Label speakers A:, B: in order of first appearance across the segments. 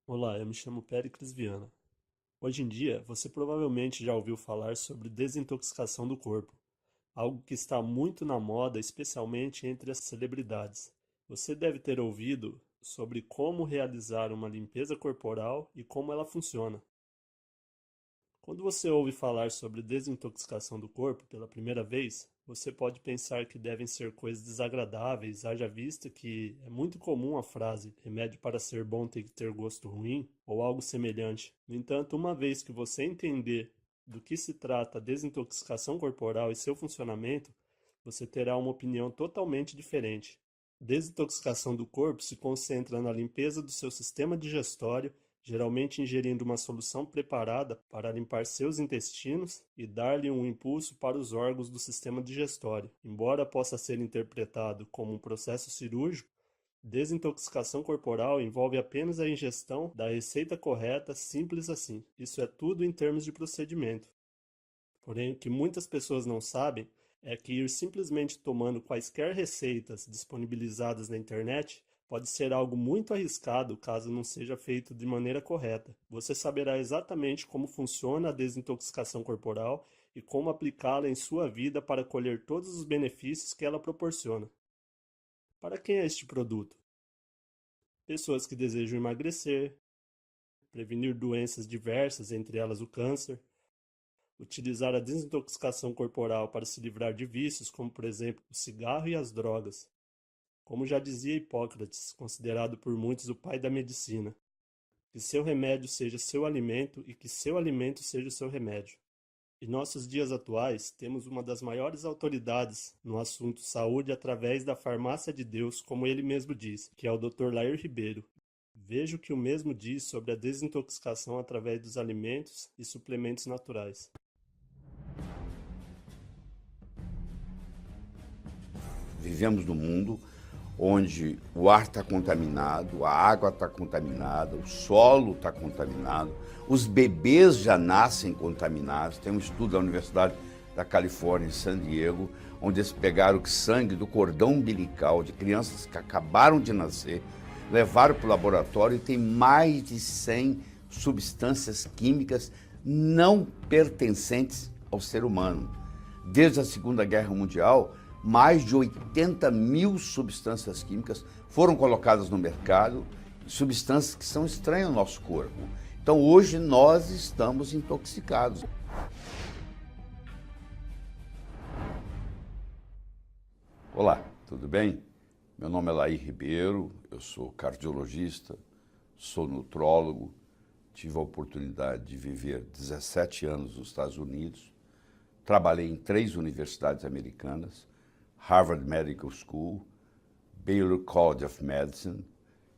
A: Olá, eu me chamo Péricles Viana. Hoje em dia, você provavelmente já ouviu falar sobre desintoxicação do corpo, algo que está muito na moda, especialmente entre as celebridades. Você deve ter ouvido sobre como realizar uma limpeza corporal e como ela funciona. Quando você ouve falar sobre desintoxicação do corpo pela primeira vez, você pode pensar que devem ser coisas desagradáveis, haja vista que é muito comum a frase remédio para ser bom tem que ter gosto ruim ou algo semelhante. No entanto, uma vez que você entender do que se trata a desintoxicação corporal e seu funcionamento, você terá uma opinião totalmente diferente. Desintoxicação do corpo se concentra na limpeza do seu sistema digestório, geralmente ingerindo uma solução preparada para limpar seus intestinos e dar-lhe um impulso para os órgãos do sistema digestório. Embora possa ser interpretado como um processo cirúrgico, desintoxicação corporal envolve apenas a ingestão da receita correta, simples assim. Isso é tudo em termos de procedimento. Porém, o que muitas pessoas não sabem é que ir simplesmente tomando quaisquer receitas disponibilizadas na internet pode ser algo muito arriscado caso não seja feito de maneira correta. Você saberá exatamente como funciona a desintoxicação corporal e como aplicá-la em sua vida para colher todos os benefícios que ela proporciona. Para quem é este produto? Pessoas que desejam emagrecer, prevenir doenças diversas, entre elas o câncer, utilizar a desintoxicação corporal para se livrar de vícios, como por exemplo o cigarro e as drogas. Como já dizia Hipócrates, considerado por muitos o pai da medicina, que seu remédio seja seu alimento e que seu alimento seja o seu remédio. Em nossos dias atuais, temos uma das maiores autoridades no assunto saúde através da farmácia de Deus, como ele mesmo diz, que é o Dr. Lair Ribeiro. Veja o que o mesmo diz sobre a desintoxicação através dos alimentos e suplementos naturais.
B: Vivemos num mundo onde o ar está contaminado, a água está contaminada, o solo está contaminado, os bebês já nascem contaminados. Tem um estudo da Universidade da Califórnia, em San Diego, onde eles pegaram o sangue do cordão umbilical de crianças que acabaram de nascer, levaram para o laboratório e tem mais de 100 substâncias químicas não pertencentes ao ser humano. Desde a Segunda Guerra Mundial, mais de 80 mil substâncias químicas foram colocadas no mercado, substâncias que são estranhas ao nosso corpo. Então hoje nós estamos intoxicados. Olá, tudo bem? Meu nome é Lair Ribeiro, eu sou cardiologista, sou nutrólogo, tive a oportunidade de viver 17 anos nos Estados Unidos, trabalhei em 3 universidades americanas, Harvard Medical School, Baylor College of Medicine,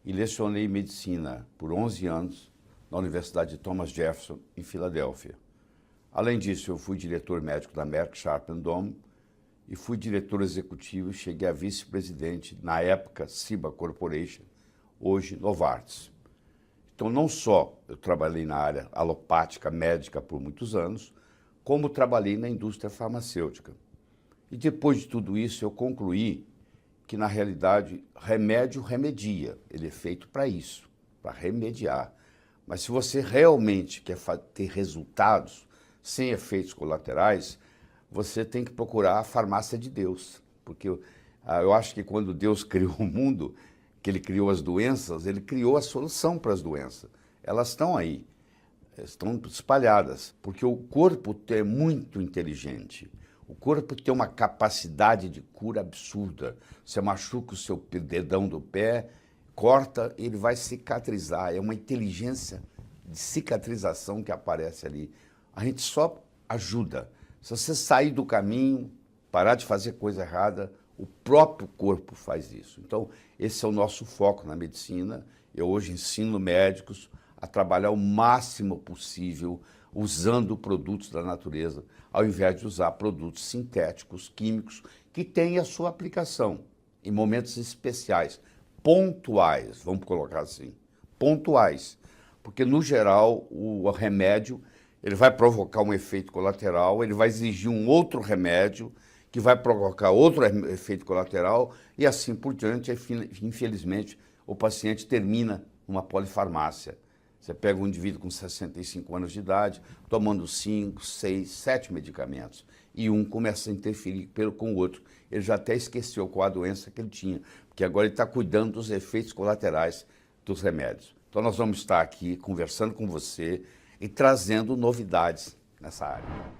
B: e lecionei medicina por 11 anos na Universidade de Thomas Jefferson, em Filadélfia. Além disso, eu fui diretor médico da Merck Sharp & Dohme e fui diretor executivo e cheguei a vice-presidente, na época, Ciba Corporation, hoje Novartis. Então, não só eu trabalhei na área alopática, médica por muitos anos, como trabalhei na indústria farmacêutica. E depois de tudo isso, eu concluí que, na realidade, remédio remedia. Ele é feito para isso, para remediar. Mas se você realmente quer ter resultados sem efeitos colaterais, você tem que procurar a farmácia de Deus. Porque eu acho que quando Deus criou o mundo, que ele criou as doenças, ele criou a solução para as doenças. Elas estão aí, estão espalhadas, porque o corpo é muito inteligente. O corpo tem uma capacidade de cura absurda. Você machuca o seu dedão do pé, corta, ele vai cicatrizar. É uma inteligência de cicatrização que aparece ali. A gente só ajuda. Se você sair do caminho, parar de fazer coisa errada, o próprio corpo faz isso. Então, esse é o nosso foco na medicina. Eu hoje ensino médicos a trabalhar o máximo possível usando produtos da natureza, ao invés de usar produtos sintéticos, químicos, que têm a sua aplicação em momentos especiais, pontuais, vamos colocar assim, pontuais. Porque, no geral, o remédio ele vai provocar um efeito colateral, ele vai exigir um outro remédio, que vai provocar outro efeito colateral, e assim por diante, infelizmente, o paciente termina numa polifarmácia. Você pega um indivíduo com 65 anos de idade, tomando 5, 6, 7 medicamentos, e um começa a interferir com o outro. Ele já até esqueceu qual a doença que ele tinha, porque agora ele está cuidando dos efeitos colaterais dos remédios. Então nós vamos estar aqui conversando com você e trazendo novidades nessa área.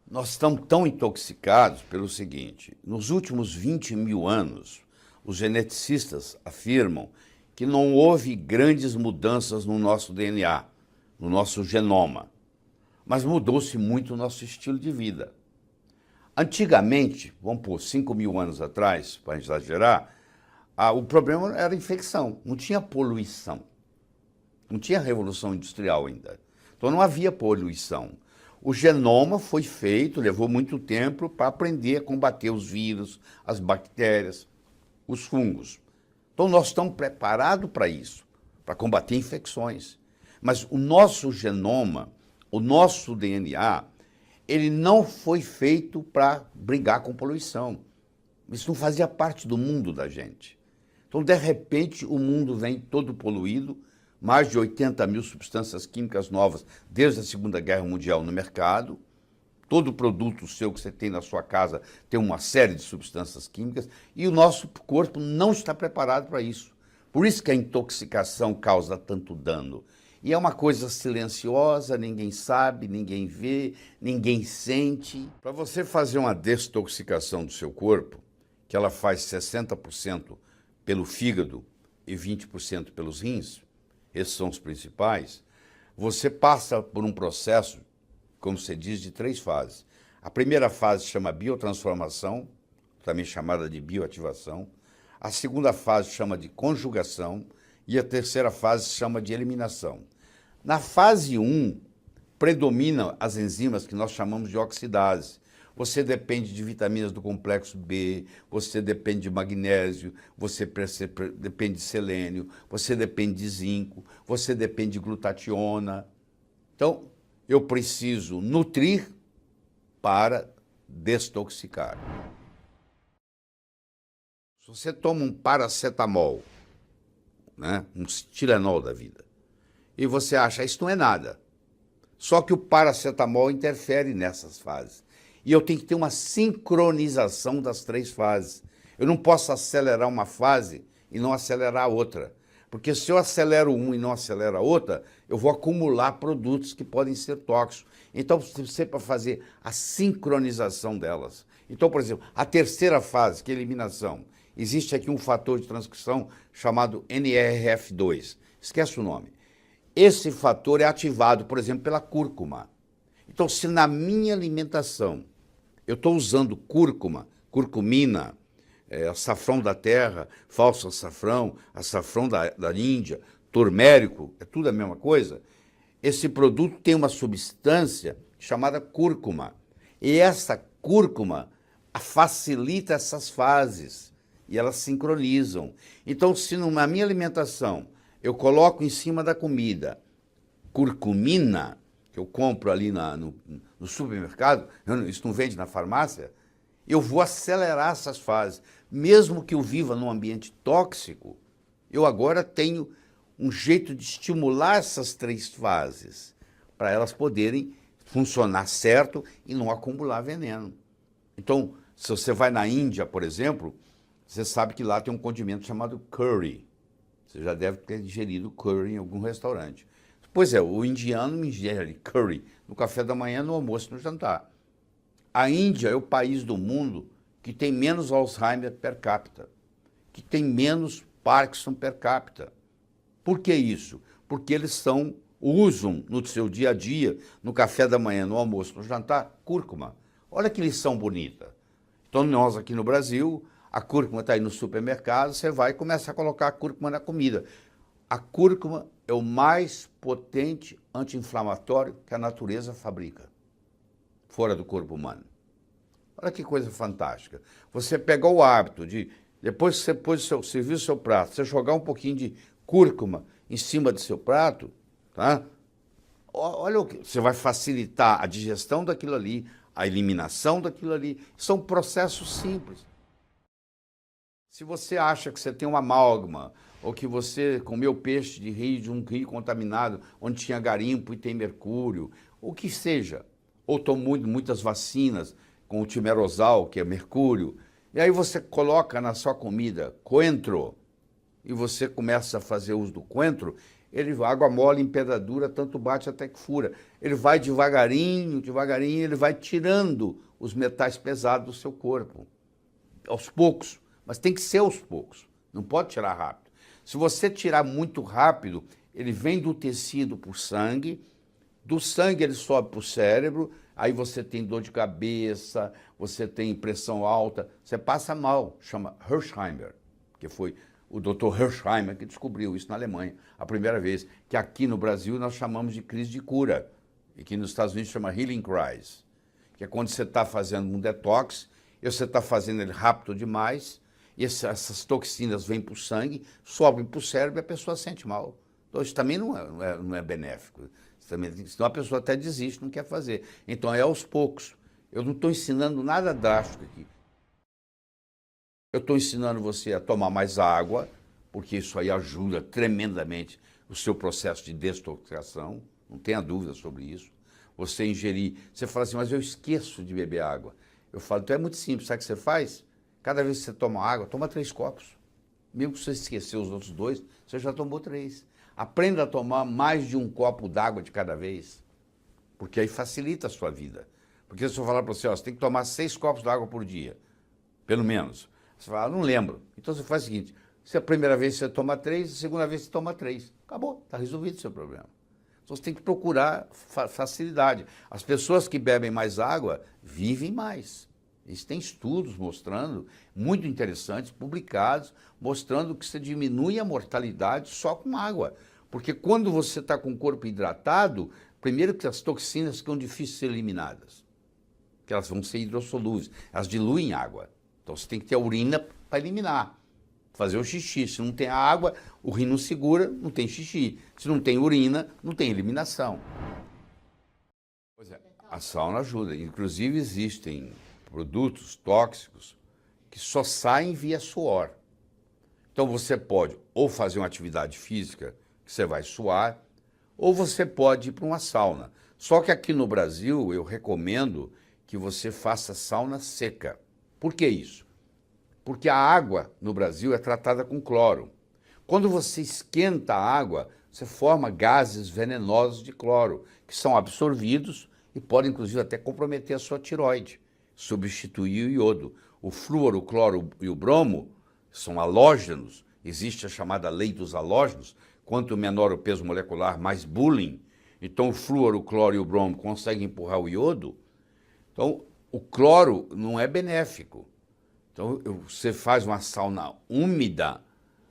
B: Nós estamos tão intoxicados pelo seguinte: nos últimos 20 mil anos, os geneticistas afirmam que não houve grandes mudanças no nosso DNA, no nosso genoma, mas mudou-se muito o nosso estilo de vida. Antigamente, vamos por 5 mil anos atrás, para exagerar, o problema era a infecção, não tinha poluição, não tinha revolução industrial ainda, então não havia poluição. O genoma foi feito, levou muito tempo para aprender a combater os vírus, as bactérias, os fungos. Então nós estamos preparados para isso, para combater infecções. Mas o nosso genoma, o nosso DNA, ele não foi feito para brigar com poluição. Isso não fazia parte do mundo da gente. Então, de repente, o mundo vem todo poluído, mais de 80 mil substâncias químicas novas desde a Segunda Guerra Mundial no mercado. Todo produto seu que você tem na sua casa tem uma série de substâncias químicas e o nosso corpo não está preparado para isso. Por isso que a intoxicação causa tanto dano. E é uma coisa silenciosa, ninguém sabe, ninguém vê, ninguém sente. Para você fazer uma desintoxicação do seu corpo, que ela faz 60% pelo fígado e 20% pelos rins, esses são os principais, você passa por um processo, como se diz, de 3 fases. A primeira fase chama biotransformação, também chamada de bioativação. A segunda fase chama de conjugação e a terceira fase chama de eliminação. Na fase 1, predominam as enzimas que nós chamamos de oxidase. Você depende de vitaminas do complexo B, você depende de magnésio, você depende de selênio, você depende de zinco, você depende de glutationa. Então, eu preciso nutrir para desintoxicar. Se você toma um paracetamol, né, um Tilenol da vida, e você acha, isso não é nada. Só que o paracetamol interfere nessas fases. E eu tenho que ter uma sincronização das 3 fases. Eu não posso acelerar uma fase e não acelerar a outra. Porque se eu acelero um e não acelero a outra, eu vou acumular produtos que podem ser tóxicos. Então, você para fazer a sincronização delas. Então, por exemplo, a terceira fase, que é a eliminação, existe aqui um fator de transcrição chamado NRF2. Esquece o nome. Esse fator é ativado, por exemplo, pela cúrcuma. Então, se na minha alimentação eu estou usando cúrcuma, curcumina, açafrão da terra, falso açafrão, açafrão da Índia, turmérico, é tudo a mesma coisa, esse produto tem uma substância chamada cúrcuma. E essa cúrcuma facilita essas fases e elas sincronizam. Então, se na minha alimentação eu coloco em cima da comida curcumina, que eu compro ali no supermercado, isso não vende na farmácia, eu vou acelerar essas fases. Mesmo que eu viva num ambiente tóxico, eu agora tenho um jeito de estimular essas 3 fases, para elas poderem funcionar certo e não acumular veneno. Então, se você vai na Índia, por exemplo, você sabe que lá tem um condimento chamado curry. Você já deve ter digerido curry em algum restaurante. Pois é, o indiano ingere curry no café da manhã, no almoço e no jantar. A Índia é o país do mundo que tem menos Alzheimer per capita, que tem menos Parkinson per capita. Por que isso? Porque eles usam no seu dia a dia, no café da manhã, no almoço, no jantar, cúrcuma. Olha que lição bonita. Então nós aqui no Brasil, a cúrcuma está aí no supermercado, você vai e começa a colocar a cúrcuma na comida. A cúrcuma é o mais potente anti-inflamatório que a natureza fabrica, fora do corpo humano. Olha que coisa fantástica. Você pegou o hábito de, depois que você serviu o seu prato, você jogar um pouquinho de cúrcuma em cima do seu prato, tá? Olha o que você vai facilitar a digestão daquilo ali, a eliminação daquilo ali. São processos simples. Se você acha que você tem uma amálgama ou que você comeu peixe de um rio contaminado, onde tinha garimpo e tem mercúrio, o que seja. Ou tomou muitas vacinas com o timerosal, que é mercúrio. E aí você coloca na sua comida coentro, e você começa a fazer uso do coentro, água mole, empedradura, tanto bate até que fura. Ele vai devagarinho, devagarinho, ele vai tirando os metais pesados do seu corpo. Aos poucos, mas tem que ser aos poucos, não pode tirar rápido. Se você tirar muito rápido, ele vem do tecido para o sangue, do sangue ele sobe para o cérebro, aí você tem dor de cabeça, você tem pressão alta, você passa mal, chama Hersheimer, que foi o Dr. Hersheimer que descobriu isso na Alemanha, a primeira vez, que aqui no Brasil nós chamamos de crise de cura, e que nos Estados Unidos chama healing crisis, que é quando você está fazendo um detox, e você está fazendo ele rápido demais, e essas toxinas vêm para o sangue, sobem para o cérebro e a pessoa sente mal. Então isso também não é benéfico. Senão a pessoa até desiste, não quer fazer. Então é aos poucos. Eu não estou ensinando nada drástico aqui. Eu estou ensinando você a tomar mais água, porque isso aí ajuda tremendamente o seu processo de desintoxicação, não tenha dúvida sobre isso. Você ingerir, você fala assim, mas eu esqueço de beber água. Eu falo, então é muito simples, sabe o que você faz? Cada vez que você toma água, toma 3 copos. Mesmo que você esquecer os outros 2, você já tomou 3. Aprenda a tomar mais de 1 copo d'água de cada vez, porque aí facilita a sua vida. Porque se eu falar para você, ó, você tem que tomar 6 copos d'água por dia, pelo menos. Você fala, não lembro. Então você faz o seguinte, se a primeira vez você toma 3, a segunda vez você toma 3. Acabou, está resolvido o seu problema. Então você tem que procurar facilidade. As pessoas que bebem mais água vivem mais. Existem estudos mostrando, muito interessantes, publicados, mostrando que você diminui a mortalidade só com água. Porque quando você está com o corpo hidratado, primeiro que as toxinas ficam difíceis de ser eliminadas, que elas vão ser hidrossolúveis, elas diluem água. Então você tem que ter a urina para eliminar, fazer o xixi. Se não tem a água, o rim não segura, não tem xixi. Se não tem urina, não tem eliminação. Pois é, a sauna ajuda. Inclusive existem produtos tóxicos que só saem via suor. Então você pode ou fazer uma atividade física, que você vai suar, ou você pode ir para uma sauna. Só que aqui no Brasil eu recomendo que você faça sauna seca. Por que isso? Porque a água no Brasil é tratada com cloro. Quando você esquenta a água, você forma gases venenosos de cloro, que são absorvidos e podem inclusive até comprometer a sua tireoide, substituir o iodo. O flúor, o cloro e o bromo são halógenos, existe a chamada lei dos halógenos, quanto menor o peso molecular, mais bullying. Então o flúor, o cloro e o bromo conseguem empurrar o iodo. Então o cloro não é benéfico. Então você faz uma sauna úmida,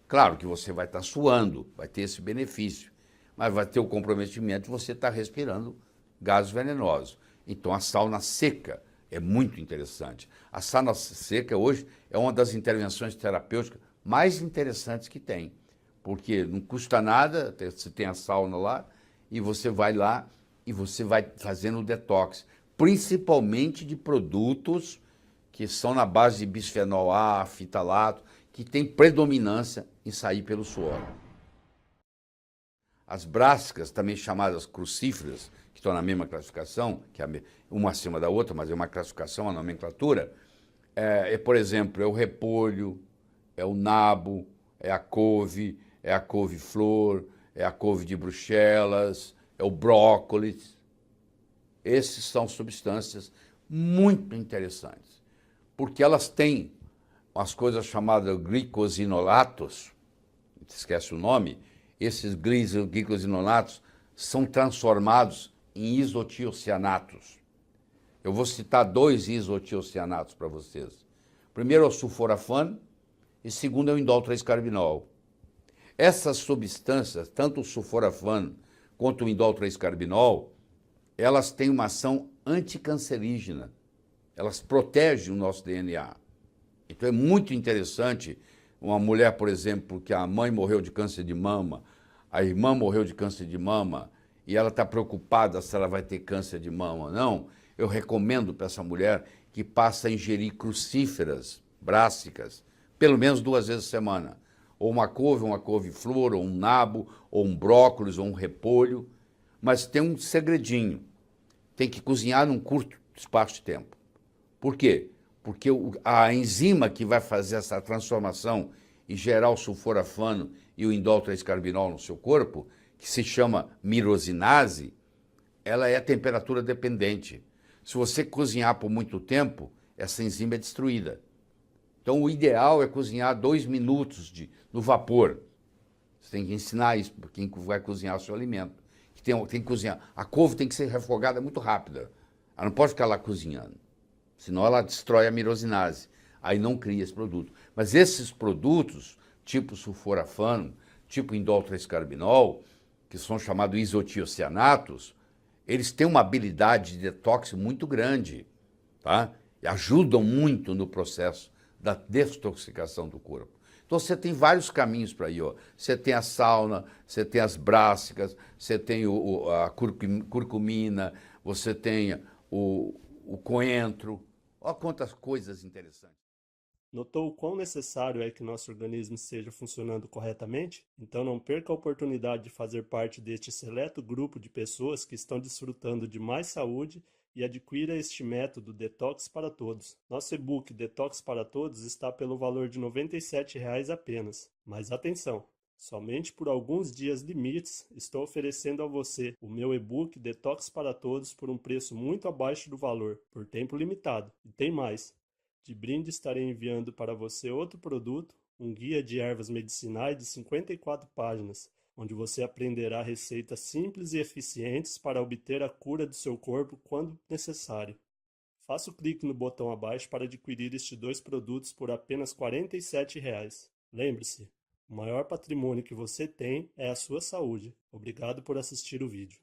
B: claro que você vai estar suando, vai ter esse benefício, mas vai ter o comprometimento de você estar respirando gases venenosos. Então a sauna seca é muito interessante. A sauna seca hoje é uma das intervenções terapêuticas mais interessantes que tem, porque não custa nada, você tem a sauna lá, e você vai lá e você vai fazendo o detox, principalmente de produtos que são na base de bisfenol A, fitalato, que tem predominância em sair pelo suor. As brássicas, também chamadas crucíferas, que estão na mesma classificação, que é uma acima da outra, mas é uma classificação, uma nomenclatura, por exemplo, é o repolho, é o nabo, é a couve-flor, é a couve de Bruxelas, é o brócolis. Esses são substâncias muito interessantes, porque elas têm umas coisas chamadas glicosinolatos, esquece o nome, esses glicosinolatos são transformados em isotiocianatos. Eu vou citar 2 isotiocianatos para vocês. Primeiro é o sulforafano e segundo é o indol 3-carbinol. Essas substâncias, tanto o sulforafano quanto o indol 3-carbinol, elas têm uma ação anticancerígena. Elas protegem o nosso DNA. Então é muito interessante uma mulher, por exemplo, que a mãe morreu de câncer de mama, a irmã morreu de câncer de mama e ela está preocupada se ela vai ter câncer de mama ou não. Eu recomendo para essa mulher que passe a ingerir crucíferas brássicas, pelo menos 2 vezes por semana. ou uma couve-flor, ou um nabo, ou um brócolis, ou um repolho, mas tem um segredinho, tem que cozinhar num curto espaço de tempo. Por quê? Porque a enzima que vai fazer essa transformação e gerar o sulforafano e o indol 3-carbinol no seu corpo, que se chama mirosinase, ela é temperatura dependente. Se você cozinhar por muito tempo, essa enzima é destruída. Então, o ideal é cozinhar 2 minutos no vapor. Você tem que ensinar isso para quem vai cozinhar o seu alimento. Tem que cozinhar. A couve tem que ser refogada muito rápida. Ela não pode ficar lá cozinhando. Senão ela destrói a mirosinase. Aí não cria esse produto. Mas esses produtos, tipo sulforafano, tipo indol 3-carbinol, que são chamados isotiocianatos, eles têm uma habilidade de detox muito grande, tá? E ajudam muito no processo da detoxificação do corpo. Então você tem vários caminhos para ir. Ó. Você tem a sauna, você tem as brássicas, você tem a curcumina, você tem o coentro. Olha quantas coisas interessantes.
A: Notou o quão necessário é que nosso organismo esteja funcionando corretamente? Então não perca a oportunidade de fazer parte deste seleto grupo de pessoas que estão desfrutando de mais saúde e adquira este método Detox para Todos. Nosso e-book Detox para Todos está pelo valor de R$ 97,00 apenas. Mas atenção! Somente por alguns dias limites estou oferecendo a você o meu e-book Detox para Todos por um preço muito abaixo do valor, por tempo limitado. E tem mais! De brinde estarei enviando para você outro produto, um guia de ervas medicinais de 54 páginas, onde você aprenderá receitas simples e eficientes para obter a cura do seu corpo quando necessário. Faça o clique no botão abaixo para adquirir estes 2 produtos por apenas R$ 47,00. Lembre-se, o maior patrimônio que você tem é a sua saúde. Obrigado por assistir o vídeo.